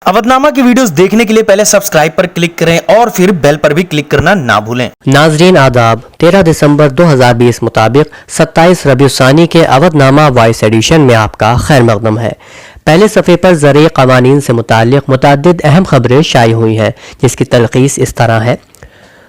अवधनामा की वीडियोस देखने के लिए पहले सब्सक्राइब पर क्लिक करें और फिर बेल पर भी क्लिक करना ना भूलें। नाजरीन आदाब, 13 दिसंबर 2020 मुताबिक 27 रबीउस्सानी के अवधनामा वॉइस एडिशन में आपका खैर मकदम है। पहले सफ़े पर ज़रूरी क़वानीन से मुताल्लिक़ मुतअद्दिद अहम खबरें शाये हुई हैं, जिसकी तलख़ीस इस तरह है।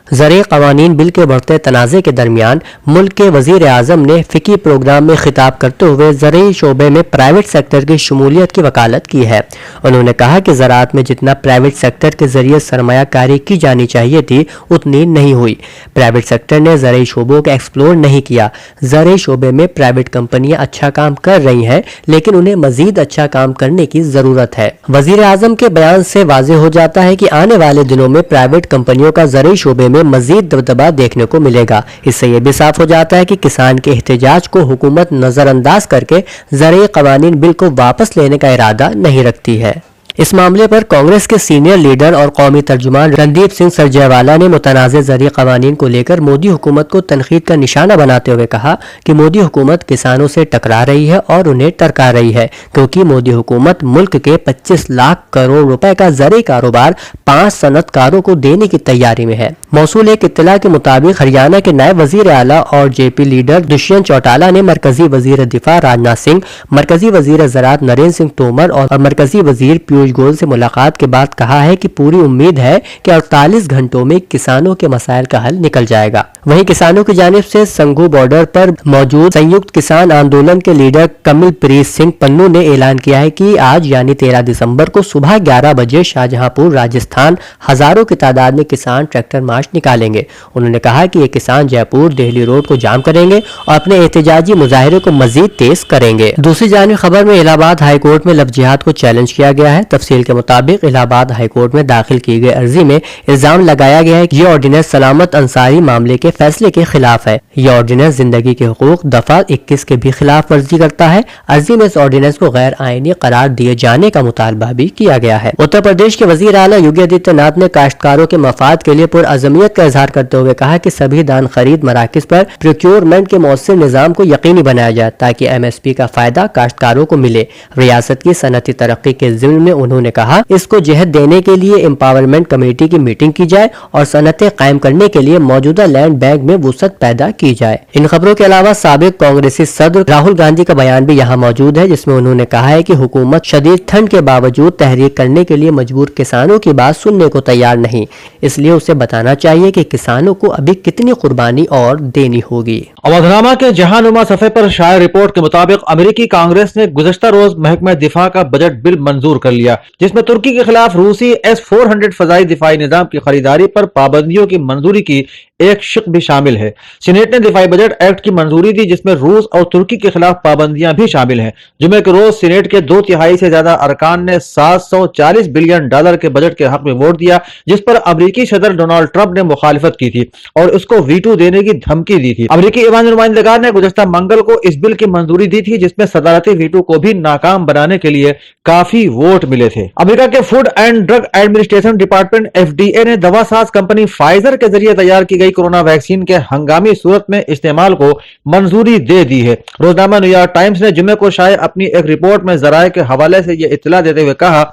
ज़रूरी क़वानीन बिल के बढ़ते तनाज़े के दरमियान मुल्क के वज़ीर आज़म ने फ़िकी प्रोग्राम में खिताब करते हुए ज़रूरी शोबे में प्राइवेट सेक्टर की शमूलियत की वकालत की है। उन्होंने कहा कि ज़राअत में जितना प्राइवेट सेक्टर के ज़रिए सरमायाकारी की जानी चाहिए थी उतनी नहीं हुई। प्राइवेट सेक्टर ने ज़रूरी शोबों को एक्सप्लोर नहीं किया। ज़रूरी शोबे में प्राइवेट कंपनियां अच्छा काम कर रही हैं, लेकिन उन्हें मज़ीद अच्छा काम करने की ज़रूरत है। वज़ीर आज़म के बयान से वाज़ेह हो जाता है कि आने वाले दिनों में प्राइवेट कंपनियों का ज़रूरी शोबे में मजीद दबदबा देखने को मिलेगा। इससे यह भी साफ हो जाता है कि किसान के एहतजाज को हुकूमत नजरअंदाज करके ज़रूरी क़वानीन बिल को वापस लेने का इरादा नहीं रखती है। इस मामले पर कांग्रेस के सीनियर लीडर और कौमी तर्जुमान रणदीप सिंह सरजेवाला ने मुतनाज़े ज़रूरी क़वानीन को लेकर मोदी हुकूमत को तनकीद का निशाना बनाते हुए कहा कि मोदी हुकूमत किसानों से टकरा रही है और उन्हें टरका रही है, क्योंकि मोदी हुकूमत मुल्क के 25 लाख करोड़ रुपए का ज़रूरी कारोबार 5 सनतकारों को देने की तैयारी में है। मौसूल एक इत्तला के मुताबिक हरियाणा के नायब वजीर आला और जेपी लीडर दुष्यंत चौटाला ने मरकजी वजीर दिफा राजनाथ सिंह, मरकजी वजीर ज़राअत नरेंद्र सिंह तोमर और मरकजी वजीर पीयूष गोयल से मुलाकात के बाद कहा है कि पूरी उम्मीद है कि 48 घंटों में किसानों के मसाइल का हल निकल जाएगा। वहीं किसानों की जानिब से संघू बॉर्डर पर मौजूद संयुक्त किसान आंदोलन के लीडर कमिल प्रीत सिंह पन्नू ने ऐलान किया है कि आज यानी 13 दिसंबर को सुबह 11 बजे शाहजहांपुर राजस्थान हजारों की तादाद में किसान ट्रैक्टर मार्च निकालेंगे। उन्होंने कहा कि ये किसान जयपुर दिल्ली रोड को जाम करेंगे और अपने एहतजाजी मुजाहरे को मजीद तेज करेंगे। दूसरी जानिब खबर में इलाहाबाद हाई कोर्ट में लव जिहाद को चैलेंज किया गया है। तफसील के मुताबिक इलाहाबाद हाई कोर्ट में दाखिल की गई अर्जी में इल्जाम लगाया गया है कि ये ऑर्डिनेंस सलामत अंसारी मामले के फैसले के खिलाफ है। यह ऑर्डिनेंस जिंदगी के हुकूक दफा 21 के भी खिलाफ वर्जी करता है। अर्जी में इस ऑर्डिनेंस को गैर आईनी करार दिए जाने का मुतालबा भी किया गया है। उत्तर प्रदेश के वजीर आला योगी आदित्यनाथ ने काश्तकारों के मफाद के लिए पुरअज़मियत का इजहार करते हुए कहा कि सभी दान खरीद मराकिज पर प्रोक्योरमेंट के मौसर निजाम को यकीनी बनाया जाए ताकि MSP का फायदा काश्तकारों को मिले। रियासत की सनती तरक्की के ज़िम्न में उन्होंने कहा इसको जहद देने के लिए एम्पावरमेंट कमेटी की मीटिंग की जाए और सनतें कायम करने के लिए मौजूदा लैंड बैंक में वुसअत पैदा की जाए। इन खबरों के अलावा साबिक कांग्रेसी सदर राहुल गांधी का बयान भी यहाँ मौजूद है, जिसमें उन्होंने कहा है कि हुकूमत शदीद ठंड के बावजूद तहरीक करने के लिए मजबूर किसानों की बात सुनने को तैयार नहीं, इसलिए उसे बताना चाहिए कि किसानों को अभी कितनी कुर्बानी और देनी होगी। अवधनामा के जहानुमा सफ़े पर शाया रिपोर्ट के मुताबिक अमेरिकी कांग्रेस ने गुज़श्ता रोज महकमा दिफा का बजट बिल मंजूर कर लिया, जिसमें तुर्की के खिलाफ रूसी S-400 फजाई दिफाई निजाम की खरीदारी पर पाबंदियों की मंजूरी की एक शिक भी शामिल है। सीनेट ने दिफाई बजट एक्ट की मंजूरी दी, जिसमें रूस और तुर्की के खिलाफ पाबंदियां भी शामिल हैं। जुमे के रोज सीनेट के 2/3 से ज्यादा अरकान ने $740 बिलियन के बजट के हक में वोट दिया, जिस पर अमेरिकी सदर डोनाल्ड ट्रंप ने मुखालिफत की थी और उसको वीटो देने की धमकी दी थी। अमेरिकी ईवान नुमाइंदगार ने गुज़श्ता मंगल को इस बिल की मंजूरी दी थी, जिसमें सदारती वीटो को भी नाकाम बनाने के लिए काफी वोट मिले थे। अमेरिका के food and drug administration department FDA ने दवासाज कंपनी फाइजर के जरिए तैयार की गई कोरोना वैक्सीन के हंगामी सूरत में इस्तेमाल को मंजूरी दे दी है। रोजनामा न्यूयॉर्क टाइम्स ने जुमे को शाये अपनी एक रिपोर्ट में जराये के हवाले से यह इत्तला देते हुए कहा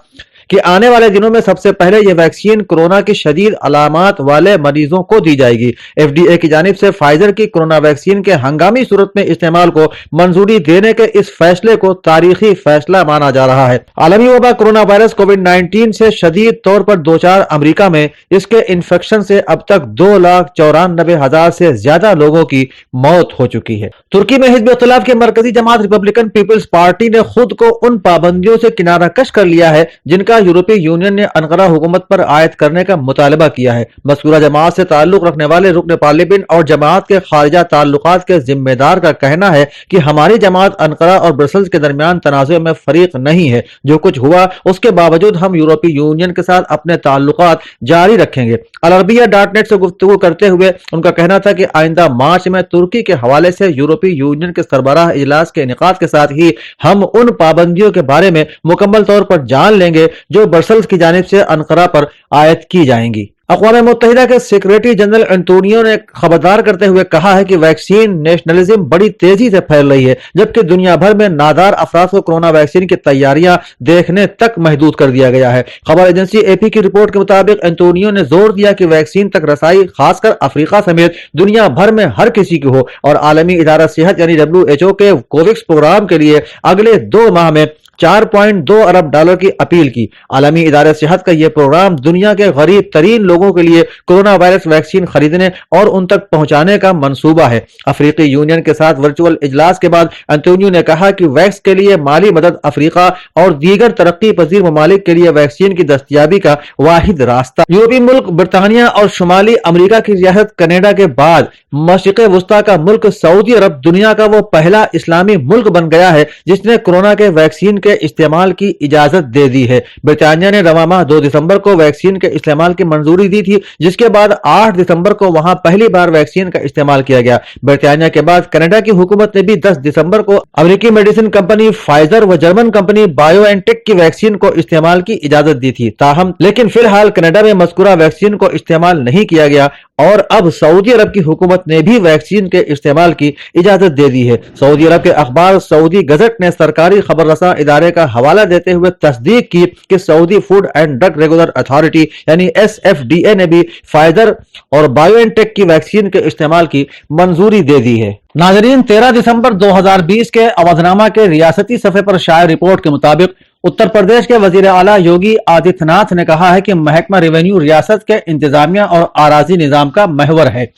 कि आने वाले दिनों में सबसे पहले यह वैक्सीन कोरोना की शदीद अलामात वाले मरीजों को दी जाएगी। FDA की जानिब से फाइजर की कोरोना वैक्सीन के हंगामी सूरत में इस्तेमाल को मंजूरी देने के इस फैसले को तारीखी फैसला माना जा रहा है। आलमी वबा कोरोना वायरस कोविड-19 से शदीद तौर पर दो चार अमरीका में इसके इन्फेक्शन से अब तक 2,94,000 से ज्यादा लोगों की मौत हो चुकी है। तुर्की में हिज़्ब इख्तिलाफ के मरकजी जमात रिपब्लिकन पीपल्स पार्टी ने खुद को उन पाबंदियों से किनारा कश कर लिया है जिनका यूरोपीय यूनियन ने अनकरा हुकूमत पर आयद करने का मुतालबा किया है। मज़कूरा जमात से ताल्लुक रखने वाले रुकन पार्लियामेंट और जमात के खारिजा ताल्लुकात के जिम्मेदार का कहना है कि हमारी जमात अनकरा और ब्रसल्स के दरमियान तनाज़ुर में फरीक नहीं है। जो कुछ हुआ उसके बावजूद हम यूरोपीय यूनियन के साथ अपने ताल्लुकात जारी रखेंगे। अल-अरबिया.नेट से गुफ्तगू करते हुए उनका कहना था कि आइंदा मार्च में तुर्की के हवाले से यूरोपीय यूनियन के सरबराह इजलास के इनेकाद के साथ ही हम उन पाबंदियों के बारे में मुकम्मल तौर पर जान लेंगे जो ब्रसल्स की जानिब से अनकरा पर आयद की जाएंगी। अक़वाम मुत्तहिदा के सेक्रेटरी जनरल एंटोनियो ने खबरदार करते हुए कहा है कि वैक्सीन नेशनलिज्म बड़ी तेजी से फैल रही है, जबकि दुनिया भर में नादार अफराद को कोरोना वैक्सीन की तैयारियां देखने तक महदूद कर दिया गया है। खबर एजेंसी एपी की रिपोर्ट के मुताबिक एंटोनियो ने जोर दिया कि वैक्सीन तक रसाई खासकर अफ्रीका समेत दुनिया भर में हर किसी की हो और आलमी इदारा सेहत यानी WHO के कोवैक्स प्रोग्राम के लिए अगले 2 माह में $4.2 अरब की अपील की। आलमी इदारे सेहत का यह प्रोग्राम दुनिया के गरीब तरीन लोगों के लिए कोरोना वायरस वैक्सीन खरीदने और उन तक पहुंचाने का मंसूबा है। अफ्रीकी यूनियन के साथ वर्चुअल इजलास के बाद एंटोनियो ने कहा कि वैक्स के लिए माली मदद अफ्रीका और दीगर तरक्की पजीर ममालिक के लिए वैक्सीन की दस्तयाबी का वाहिद रास्ता। यूरोपीय मुल्क बरतानिया और शुमाली अमरीका की रियासत कनाडा के बाद मशरिक़ वुस्ता का मुल्क सऊदी अरब दुनिया का वो पहला इस्लामी मुल्क बन गया है जिसने कोरोना के वैक्सीन के इस्तेमाल की इजाजत दे दी है। ब्रिटानिया ने रवा माह 2 दिसंबर को वैक्सीन के इस्तेमाल की मंजूरी दी थी, जिसके बाद 8 दिसंबर को वहां पहली बार वैक्सीन का इस्तेमाल किया गया। ब्रिटानिया के बाद कनाडा की हुकूमत ने भी 10 दिसंबर को अमेरिकी मेडिसिन कंपनी फाइजर व जर्मन कंपनी बायोएनटेक की वैक्सीन को इस्तेमाल की इजाजत दी थी। ताहम लेकिन फिलहाल कनाडा में मज़कूरा वैक्सीन को इस्तेमाल नहीं किया गया और अब सऊदी अरब की हुकूमत ने भी वैक्सीन के इस्तेमाल की इजाजत दे दी है। सऊदी अरब के अखबार सऊदी गजट ने सरकारी खबर रसा इदारे का हवाला देते हुए तस्दीक की कि Saudi food and drug regular authority यानी SFDA ने भी फाइजर और बायोएनटेक की वैक्सीन के इस्तेमाल की मंजूरी दे दी है। नाजरीन, 13 दिसंबर 2020 के अवधनामा के रियासती सफ़े पर शाये रिपोर्ट के मुताबिक उत्तर प्रदेश के वजीर आला योगी आदित्यनाथ ने कहा है कि महकमा रेवेन्यू रियासत के इंतजामिया और आराजी निजाम का महवर है।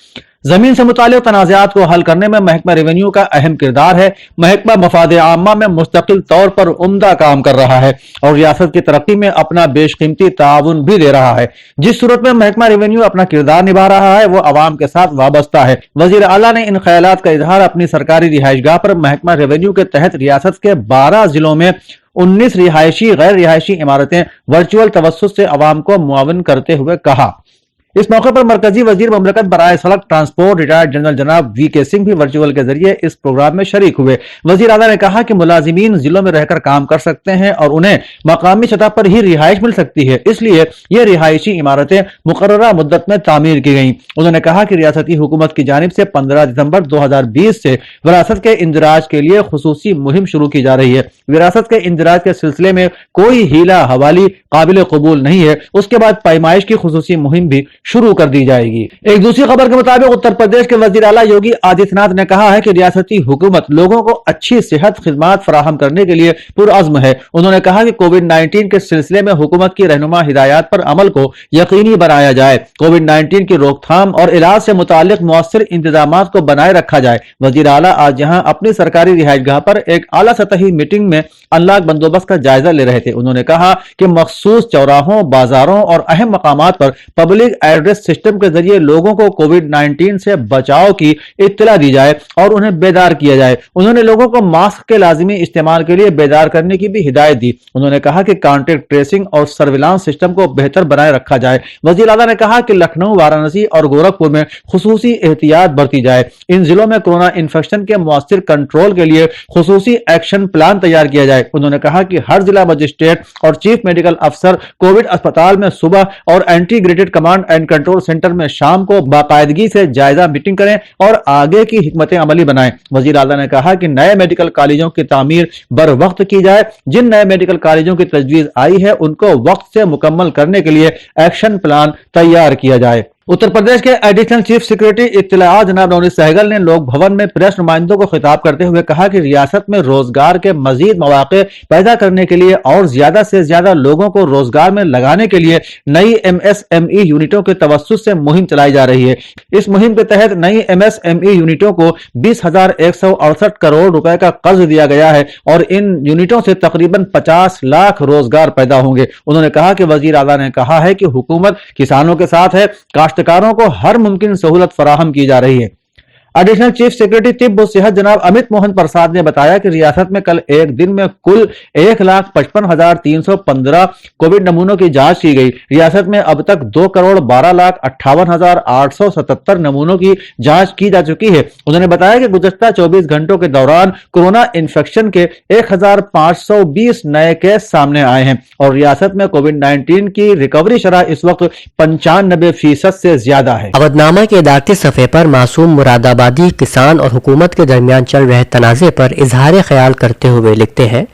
जमीन से मुताल्लिक तनाज़ात को हल करने में महकमा रेवेन्यू का अहम किरदार है। महकमा मफाद आम्मा में मुस्तकिल तौर पर उम्दा काम कर रहा है और रियासत की तरक्की में अपना बेशकीमती ताउन भी दे रहा है। जिस सूरत में महकमा रेवेन्यू अपना किरदार निभा रहा है वो अवाम के साथ वाबस्ता है। वजीर आला ने इन ख्यालात का इजहार अपनी सरकारी रिहाइशगाह पर महकमा रेवेन्यू के तहत रियासत के 12 जिलों में 19 रिहायशी गैर रिहायशी इमारतें वर्चुअल तवस्सुत से अवाम को मुआवन करते हुए कहा। इस मौके पर मरकजी वजीर ममलकत बराए सड़क ट्रांसपोर्ट रिटायर्ड जनरल जनाब VK सिंह भी वर्चुअल के जरिए इस प्रोग्राम में शरीक हुए। वजीर आला ने कहा कि मुलाजिमीन जिलों में रहकर काम कर सकते हैं और उन्हें मकामी सतह पर ही रिहाइश मिल सकती है, इसलिए ये रिहायशी इमारतें मुकर्ररा मुद्दत में तामीर की गई। उन्होंने कहा कि रियासती हुकूमत की जानिब से 15 दिसंबर 2020 से विरासत के इंदराज के लिए खुसूसी मुहिम शुरू की जा रही है। विरासत के इंदराज के सिलसिले में कोई हीला हवाली काबिल कबूल नहीं है। उसके बाद पैमाइश की खुसूसी मुहिम भी शुरू कर दी जाएगी। एक दूसरी खबर के मुताबिक उत्तर प्रदेश के वजीर आला योगी आदित्यनाथ ने कहा है कि रियासती हुकूमत लोगों को अच्छी सेहत खिदमत फराहम करने के लिए पुरअज़्म है। उन्होंने कहा कि कोविड-19 के सिलसिले में हुकूमत की रहनुमा हिदायत पर अमल को यकीनी बनाया जाए। कोविड-19 की रोकथाम और इलाज से मुताल्लिक मुअस्सिर इंतजामात को बनाए रखा जाए। वजीर आला आज यहां अपनी सरकारी रिहाइशगाह पर एक आला सतही मीटिंग में अनलॉक बंदोबस्त का जायजा ले रहे थे। उन्होंने कहा कि मखसूस चौराहों, बाजारों और अहम मकामात पर पब्लिक एड्रेस सिस्टम के जरिए लोगों को कोविड-19 से बचाव की इत्तला दी जाए और उन्हें बेदार किया जाए। उन्होंने लोगों को मास्क के लाजिमी इस्तेमाल के लिए बेदार करने की भी हिदायत दी। उन्होंने कहा कि कॉन्टैक्ट ट्रेसिंग और सर्विलांस सिस्टम को बेहतर बनाए रखा जाए। वजीर आला ने कहा कि लखनऊ, वाराणसी और गोरखपुर में खुसूसी एहतियात बरती जाए। इन जिलों में कोरोना इन्फेक्शन के मुअस्सिर कंट्रोल के लिए खुसूसी एक्शन प्लान तैयार किया जाए। उन्होंने कहा कि हर जिला मजिस्ट्रेट और चीफ मेडिकल अफसर कोविड अस्पताल में सुबह और integrated command and control centre में शाम को बाकायदगी से जायजा मीटिंग करें और आगे की हिकमत अमली बनाएं। वजीर आला ने कहा कि नए मेडिकल कॉलेजों की तामीर बर वक्त की जाए। जिन नए मेडिकल कॉलेजों की तजवीज आई है उनको वक्त से मुकम्मल करने के लिए एक्शन प्लान तैयार किया जाए। उत्तर प्रदेश के एडिशनल चीफ सेक्रेटरी इत्तलाआत जनाब नवनीत सहगल ने लोक भवन में प्रेस नुमाइंदों को खिताब करते हुए कहा कि रियासत में रोजगार के मजीद मौके पैदा करने के लिए और ज्यादा से ज्यादा लोगों को रोजगार में लगाने के लिए नई MSME यूनिटों के तवस्सुस से मुहिम चलाई जा रही है। इस मुहिम के तहत नई MSME यूनिटों को 20,168 करोड़ रुपए का कर्ज दिया गया है और इन यूनिटों से तकरीबन 50 लाख रोजगार पैदा होंगे। उन्होंने कहा कि वजीर आला ने कहा है कि हुकूमत किसानों के साथ है, काश्तकारों को हर मुमकिन सहूलत फराहम की जा रही है। एडिशनल चीफ सेक्रेटरी तिब्ब और सेहत जनाब अमित मोहन प्रसाद ने बताया कि रियासत में कल एक दिन में कुल 1,55,315 कोविड नमूनों की जांच की गई। रियासत में अब तक 2,12,58,877 नमूनों की जांच की जा चुकी है। उन्होंने बताया कि गुज़श्ता 24 घंटों के दौरान कोरोना इन्फेक्शन के 1,520 नए केस सामने आए हैं और रियासत में कोविड-19 की रिकवरी शरह इस वक्त 95% से ज्यादा है। अवधनामा के इदारती सफ़े पर मासूम मुरादाबादी किसान और हुकूमत के दरमियान चल रहे तनाज़े पर इजहार ख्याल करते हुए लिखते हैं,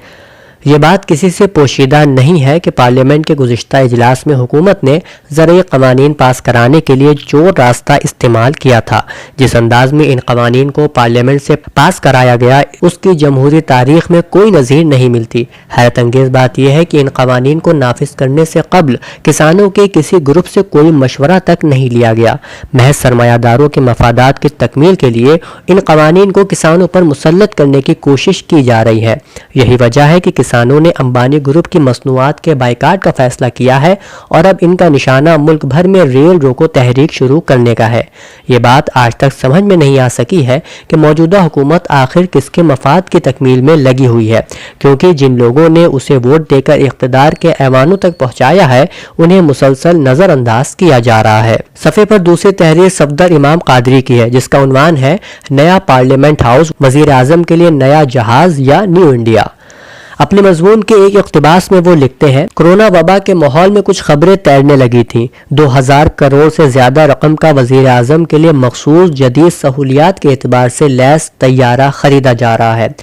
ये बात किसी से पोशीदा नहीं है कि पार्लियामेंट के गुज़िश्ता इजलास में हुकूमत ने ज़रूरी क़वानीन पास कराने के लिए जो रास्ता इस्तेमाल किया था, जिस अंदाज में इन क़वानीन को पार्लियामेंट से पास कराया गया, उसकी जमहूरी तारीख में कोई नज़ीर नहीं मिलती। हैरत अंगेज़ बात यह है कि इन क़वानीन को नाफिज करने से कबल किसानों के किसी ग्रुप से कोई मशवरा तक नहीं लिया गया। महज सरमायादारों के मफादात की तकमील के लिए इन क़वानीन को किसानों पर मुसल्लत करने की कोशिश की जा रही है। यही वजह है कि किसानों ने अंबानी ग्रुप की मसनूआत के बाइकाट का फैसला किया है और अब इनका निशाना मुल्क भर में रेल रोको तहरीक शुरू करने का है। ये बात आज तक समझ में नहीं आ सकी है कि मौजूदा हुकूमत आखिर किसके मफाद की तकमील में लगी हुई है, क्योंकि जिन लोगों ने उसे वोट देकर इख्तिदार के ऐवानों तक पहुंचाया है उन्हें मुसलसल नजरअंदाज किया जा रहा है। सफ़े पर दूसरी तहरीर सफदर इमाम कादरी की है, जिसका उन्वान है नया पार्लियामेंट हाउस, वजीर आजम के लिए नया जहाज या न्यू इंडिया। अपने मजमून के एक इक़्तिबास में वो लिखते हैं, कोरोना वबा के माहौल में कुछ खबरें तैरने लगी थीं। 2000 करोड़ से ज़्यादा रकम का वज़ीर आज़म के लिए मखसूस जदीद सहूलियात के एतबार से लैस तैयारा खरीदा जा रहा है।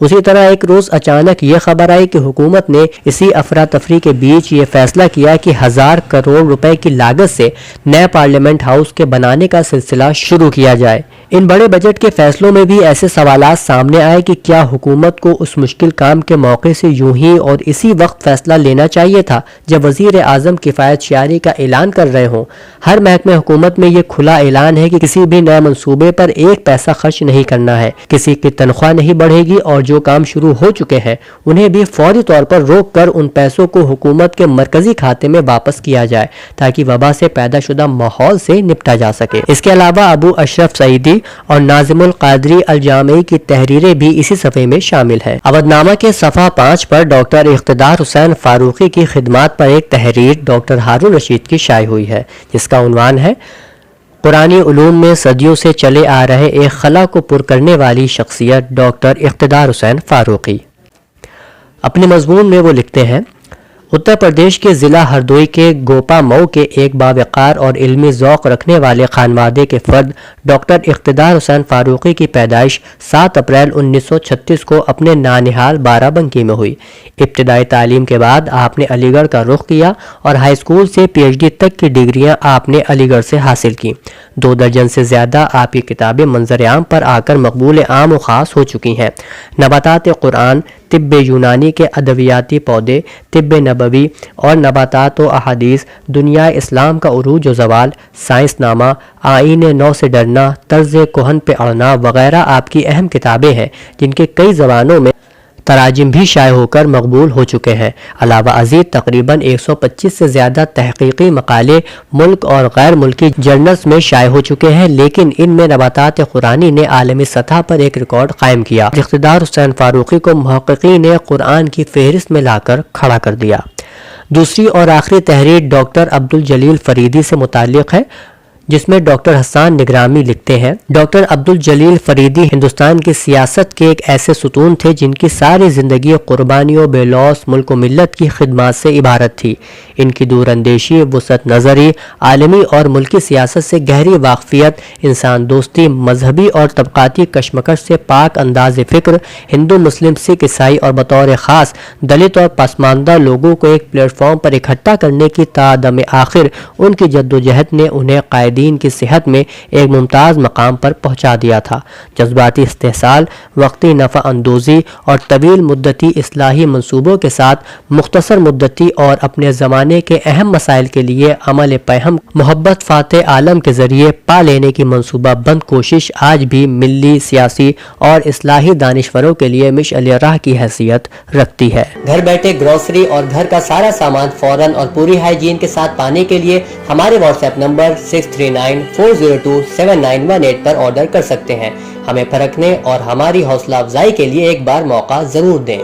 उसी तरह एक रोज़ अचानक ये खबर आई कि हुकूमत ने इसी अफरा तफरी के बीच ये फैसला किया कि 1000 करोड़ रुपए की लागत से नए पार्लियामेंट हाउस के बनाने का सिलसिला शुरू किया जाए। इन बड़े बजट के फैसलों में भी ऐसे सवालात सामने आए कि क्या हुकूमत को उस मुश्किल काम के मौके से यूं ही और इसी वक्त फैसला लेना चाहिए था जब वज़ीर आज़म किफ़ायत शारी का ऐलान कर रहे हों। हर महकमे हुकूमत में ये खुला ऐलान है कि किसी भी नए मंसूबे पर एक पैसा खर्च नहीं करना है, किसी की तनख्वाह नहीं बढ़ेगी और जो काम शुरू हो चुके हैं उन्हें भी फौरी तौर पर रोक कर उन पैसों को हुकूमत के मरकजी खाते में वापस किया जाए ताकि वबा से पैदा शुदा माहौल से निपटा जा सके। इसके अलावा अबू अशरफ सईदी और नाजिमुल कादरी अल जामई की तहरीरें भी इसी सफ़े में शामिल हैं। अवधनामा के सफ़ा 5 पर डॉक्टर इख्तिदार हुसैन फारूकी की खिदमात पर एक तहरीर डॉक्टर हारून रशीद की शाये हुई है, जिसका उन्वान है कुरानी उलूम में सदियों से चले आ रहे एक खला को पुर करने वाली शख्सियत डॉक्टर इख्तिदार हुसैन फारूकी। अपने मजमून में वो लिखते हैं, उत्तर प्रदेश के ज़िला हरदोई के गोपा मऊ के एक बावकार और इल्मी ज़ौक़ रखने वाले खानवादे के फ़र्द डॉक्टर इख्तिदार हुसैन फारूकी की पैदाइश 7 अप्रैल 1936 को अपने नानिहाल बाराबंकी में हुई। इब्तिदाई तालीम के बाद आपने अलीगढ़ का रुख किया और हाई स्कूल से PhD तक की डिग्रियां आपने अलीगढ़ से हासिल की। 2 दर्जन से ज़्यादा आपकी किताबें मंजर आम पर आकर मकबूल आम व ख़ास हो चुकी हैं। नबातात कुरान, तिब्ब यूनानी के अदवियाती पौधे, तिब्ब नबवी और नबातात व अहादीस, दुनिया इस्लाम का उरूज व ज़वाल, साइंसनामा, आईन नौ से डरना, तर्ज कोहन पे अड़ना वगैरह आपकी अहम किताबें हैं जिनके कई ज़बानों में तराजिम भी शाये होकर मकबूल हो चुके हैं। अलावा अजीज तकरीबन 125 से ज़्यादा तहकीकी मकाले मुल्क और गैर मुल्की जर्नल्स में शाये हो चुके हैं, लेकिन इनमें नबातात कुरानी ने आलमी सतह पर एक रिकॉर्ड कायम किया। इख्तिदार हुसैन फारूकी को मुहक्किकीन ने कुरान की फहरिस्त में लाकर खड़ा कर दिया। दूसरी और आखिरी तहरीर डॉक्टर अब्दुल जलील फरीदी से मुताल्लिक़ है, जिसमें डॉक्टर हसन निगरामी लिखते हैं, डॉक्टर अब्दुल जलील फरीदी हिंदुस्तान की सियासत के एक ऐसे सुतून थे जिनकी सारी ज़िंदगी कुर्बानियों बेलौस मुल्क व मिल्लत की खिदमत से इबारत थी। इनकी दूरअंदेशी, वसअत नज़री, आलमी और मुल्की सियासत से गहरी वाक़फियत, इंसान दोस्ती, मजहबी और तबक़ाती कशमकश से पाक अंदाज़ फ़िक्र, हिंदू मुस्लिम सिख ईसाई और बतौर ख़ास दलित और पसमानदा लोगों को एक प्लेटफॉर्म पर इकट्ठा करने की तादम आखिर उनकी जद्दोजहद ने उन्हें कायदीन की सेहत में एक मुमताज़ मकाम पर पहुँचा दिया था। जज्बाती इस्तेहसाल, वक्ती नफ़ा अंदोज़ी और तवील मुद्दती इस्लाही मंसूबों के साथ मुख्तसर मुद्दती और अपने ज़माने के अहम मसाइल के लिए अमल पहम मोहब्बत फ़ाते आलम के ज़रिए पा लेने की मनसूबा बंद कोशिश आज भी मिली सियासी और इस्लाही दानिशवरों के लिए मिशअल राह की हैसियत रखती है। घर बैठे ग्रोसरी और घर का सारा सामान फ़ौरन और पूरी हाइजीन के साथ पाने के लिए हमारे व्हाट्सएप नंबर 63 9739402791 پر آرڈر کر سکتے ہیں. ہمیں پرکھنے اور ہماری حوصلہ افزائی کے لیے ایک بار موقع ضرور دیں.